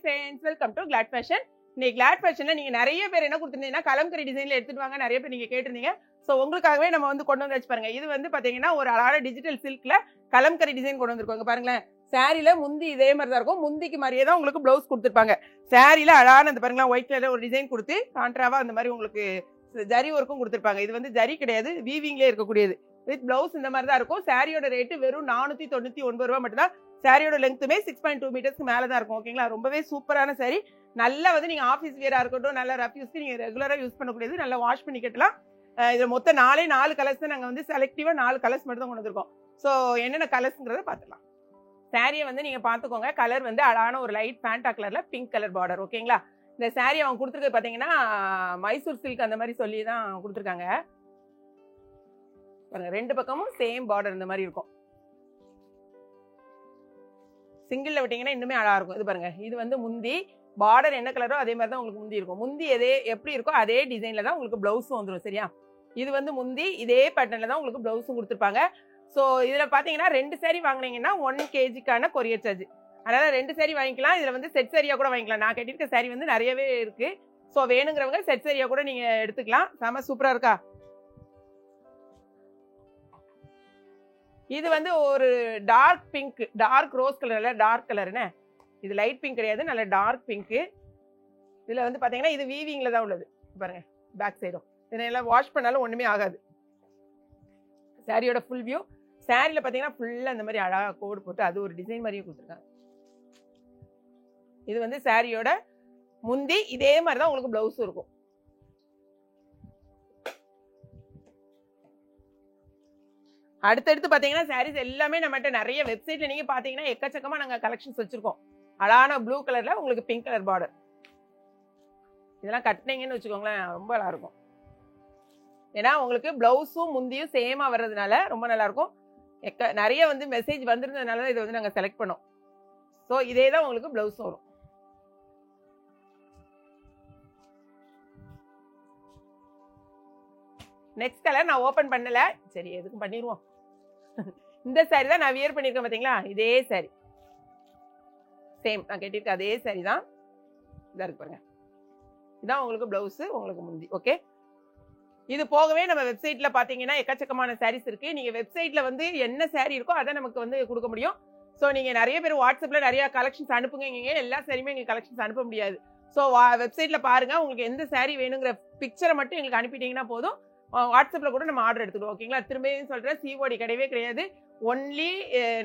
Friends, welcome to glad fashion. இன்னைக்கு Glad ஃபேஷன்ல நீங்க நிறைய பேர் என்ன கொடுத்துருந்தீங்கன்னா கலம்கரி டிசைன்ல எடுத்துட்டு வாங்க நிறைய பேர் நீங்க கேட்டிருந்தீங்க. ஸோ உங்களுக்காகவே நம்ம வந்து கொண்டு வந்து வச்சு பாருங்க. இது வந்து பாத்தீங்கன்னா ஒரு அழகான டிஜிட்டல் சில்க்ல கலம்கரி டிசைன் கொண்டு வந்திருக்கோங்க. பாருங்களேன், சாரில முந்தி இதே மாதிரி தான் இருக்கும். முந்திக்கு மாதிரியே தான் உங்களுக்கு பிளவுஸ் கொடுத்துருப்பாங்க. சாரில அழகான அந்த பாருங்களா ஒயிட் கலர்ல ஒரு டிசைன் கொடுத்து கான்ட்ராவா அந்த மாதிரி உங்களுக்கு ஜரி ஒர்க்கும் கொடுத்துருப்பாங்க. இது வந்து ஜரி கிடையாது, வீவிங்லேயே இருக்கக்கூடியது. வித் பிளவுஸ் இந்த மாதிரி தான் இருக்கும். சாரியோட ரேட்டு வெறும் 499 ரூபா மட்டும் தான். சாரியோட லெங்க்த்துமே 6.2 மீட்டர்ஸ்க்கு மேலே தான் இருக்கும். ஓகேங்களா, ரொம்பவே சூப்பரான சாரி. நல்லா வந்து நீங்கள் ஆஃபீஸ் வியராக இருக்கட்டும், நல்லா ரஃப் யூஸ்க்கு நீங்கள் ரெகுலராக யூஸ் பண்ணக்கூடியது. நல்லா வாஷ் பண்ணி கட்டலாம். இதில் மொத்தம் 4 கலர்ஸ் தான். நாங்கள் வந்து செலக்டிவாக 4 கலர்ஸ் மட்டும் தான் கொண்டு வந்திருக்கோம். ஸோ என்னென்ன கலர்ஸுங்கிறத பார்த்துக்கலாம். சாரியை வந்து நீங்கள் பார்த்துக்கோங்க. கலர் வந்து அழகான ஒரு லைட் ஃபேண்டா கலரில் பிங்க் கலர் பார்டர். ஓகேங்களா, இந்த சாரி அவங்க கொடுத்துருக்கிறது பார்த்தீங்கன்னா மைசூர் சில்க் அந்த மாதிரி சொல்லி தான் கொடுத்துருக்காங்க. பாருங்க, ரெண்டு பக்கமும் சேம் பார்டர் இந்த மாதிரி இருக்கும். சிங்கிள்ல விட்டீங்கன்னா இன்னுமே அழகா இருக்கும். இது பாருங்க, இது வந்து முந்தி பார்டர் என்ன கலரோ அதே மாதிரி தான் உங்களுக்கு முந்தி இருக்கும். முந்தி எப்படி இருக்கோ அதே டிசைன்ல தான் உங்களுக்கு பிளவுஸும் வந்துடும். சரியா, இது வந்து முந்தி இதே பேட்டர்ன்ல தான் உங்களுக்கு பிளவுஸும் கொடுத்துருப்பாங்க. ஸோ இதுல பாத்தீங்கன்னா 2 சாரி வாங்கினீங்கன்னா 1 kgக்கான கொரியர் சார்ஜ். அதனால 2 சாரி வாங்கிக்கலாம். இதுல வந்து செட் சாரியா கூட வாங்கிக்கலாம். நான் கட்டிருக்க சாரி வந்து நிறையவே இருக்கு. ஸோ வேணுங்கிறவங்க செட் சாரியா கூட நீங்க எடுத்துக்கலாம். செம சூப்பரா இருக்கா. இது வந்து ஒரு டார்க் பிங்க், டார்க் ரோஸ் கலர்ல டார்க் கலர்னு. இது லைட் பிங்க் கிடையாது, நல்ல டார்க் பிங்க். இதுல வந்து பாத்தீங்கன்னா இது வீவிங்ல தான் உள்ளது. பாருங்க, பேக் சைடும் இதெல்லாம் வாஷ் பண்ணாலும் ஒண்ணுமே ஆகாது. சாரியோட ஃபுல் வியூ. சாரியில பாத்தீங்கன்னா ஃபுல்லா இந்த மாதிரி அழகா கோடு போட்டு அது ஒரு டிசைன் மாதிரியும் கொடுத்துருக்காங்க. இது வந்து சாரியோட முந்தி, இதே மாதிரி தான் உங்களுக்கு பிளவுஸும் இருக்கும். அடுத்தடுத்து பாத்தீங்கன்னா சாரீஸ் எல்லாமே நம்மகிட்ட நிறைய வெப்சைட்ல நீங்க பாத்தீங்கன்னா எக்கச்சக்கமா நாங்க கலெக்ஷன்ஸ் வச்சிருக்கோம். அழகான ப்ளூ கலர்ல உங்களுக்கு பிங்க் கலர் பார்டர். இதெல்லாம் கட்டினீங்கன்னு வச்சுக்கோங்களேன், ரொம்ப நல்லா இருக்கும். ஏன்னா உங்களுக்கு பிளவுஸும் முந்தியும் சேமா வர்றதுனால ரொம்ப நல்லா இருக்கும். நிறைய வந்து மெசேஜ் வந்திருந்ததுனால தான் இதை வந்து நாங்க செலக்ட் பண்ணோம். ஸோ இதே தான் உங்களுக்கு பிளவுஸும் வரும். நெக்ஸ்ட் கலர் நான் ஓபன் பண்ணல, சரி எதுக்கும் பண்ணிடுவோம். இந்த சாரி தான் நான் வியர் பண்ணிருக்கேன். பாத்தீங்களா, இதே சாரி சேம் நான் கட்டிருக்க அதே சாரி தான். இதா இருக்கு பாருங்க, இதான் உங்களுக்கு பிளவுஸ், உங்களுக்கு முந்தி. ஓகே, இது போகவே நம்ம வெப்சைட்ல பாத்தீங்கன்னா எக்கச்சக்கமான சாரீஸ் இருக்கு. நீங்க வெப்சைட்ல வந்து என்ன சாரி இருக்கோ அதை நமக்கு வந்து கொடுக்க முடியும். ஸோ நீங்க நிறைய பேர் வாட்ஸ்அப்ல நிறைய கலெக்ஷன்ஸ் அனுப்புங்க. எல்லா சாரியுமே எங்க கலெக்ஷன்ஸ் அனுப்ப முடியாது. ஸோ வெப்சைட்ல பாருங்க, உங்களுக்கு எந்த சாரி வேணுங்கிற பிக்சரை மட்டும் எங்களுக்கு அனுப்பிட்டீங்கன்னா போதும். வாட்ஸ்அப்ல கூட நம்ம ஆர்டர் எடுத்துடுவோம். ஓகேங்களா, திரும்பியும் சொல்றேன், சிஓடி கிடையவே கிடையாது. ஒன்லி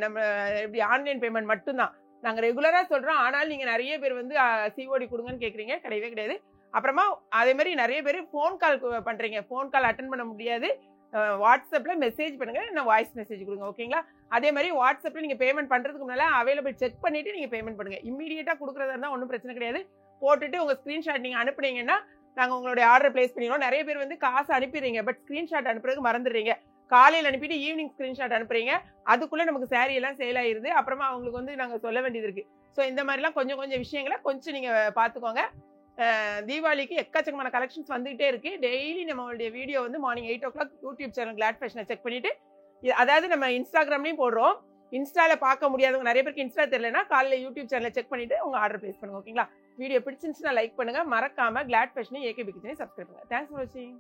நம்ம எப்படி ஆன்லைன் பேமெண்ட் மட்டும்தான். நாங்க ரெகுலரா சொல்றோம், ஆனாலும் நீங்க நிறைய பேர் வந்து சிஓடி கொடுங்கன்னு கேக்குறீங்க. கிடையவே கிடையாது. அப்புறமா அதே மாதிரி நிறைய பேர் ஃபோன் கால் பண்றீங்க. ஃபோன் கால் அட்டன் பண்ண முடியாது. வாட்ஸ்அப்ல மெசேஜ் பண்ணுங்க, நான் வாய்ஸ் மெசேஜ் கொடுங்க. ஓகேங்களா, அதே மாதிரி வாட்ஸ்அப்ல நீங்க பேமெண்ட் பண்றதுக்கு முன்னால அவைலபிள் செக் பண்ணிட்டு நீங்க பேமெண்ட் பண்ணுங்க. இமீடியட்டா கொடுக்குறதா இருந்தா ஒன்றும் பிரச்சனை கிடையாது. போட்டுட்டு உங்க ஸ்கிரீன்ஷாட் நீங்க அனுப்புனீங்கன்னா நாங்கள் உங்களுடைய ஆர்டர் பிளேஸ் பண்ணிடுவோம். நிறைய பேர் வந்து காசு அனுப்பிடுறீங்க, பட் ஸ்கிரீன்ஷாட் அனுப்புறதுக்கு மறந்துடுறீங்க. காலையில் அனுப்பிட்டு ஈவினிங் ஸ்கிரீன்ஷாட் அனுப்புறீங்க. அதுக்குள்ள நமக்கு சாரி எல்லாம் சேல் ஆயிருது. அப்புறமா அவங்களுக்கு வந்து நாங்கள் சொல்ல வேண்டியது இருக்கு. ஸோ இந்த மாதிரிலாம் கொஞ்சம் விஷயங்களை கொஞ்சம் நீங்க பார்த்துக்கோங்க. தீபாவளிக்கு எக்கச்சக்கமான கலெக்ஷன்ஸ் வந்துகிட்டே இருக்கு. டெய்லி நம்மளுடைய வீடியோ வந்து morning 8 o'clock YouTube channel glad ஃபேஷனை செக் பண்ணிட்டு, அதாவது நம்ம இன்ஸ்டாகிராம்லையும் போடுறோம். இன்ஸ்டால பார்க்க முடியாதவங்க நிறைய பேருக்கு இன்ஸ்டா தெரியலன்னா காலையில் யூடியூப் சேனலை செக் பண்ணிட்டு உங்க ஆர்டர் பிளேஸ் பண்ணுங்க. ஓகேங்களா, வீடியோ பிடிச்சிருந்துச்சுன்னா லைக் பண்ணுங்க. மறக்காம கிளாட் ஃபேஷனை ஏகே கிச்சனை சப்ஸ்கிரைப் பண்ணுங்க. தேங்க்ஸ் ஃபார் வாட்சிங்.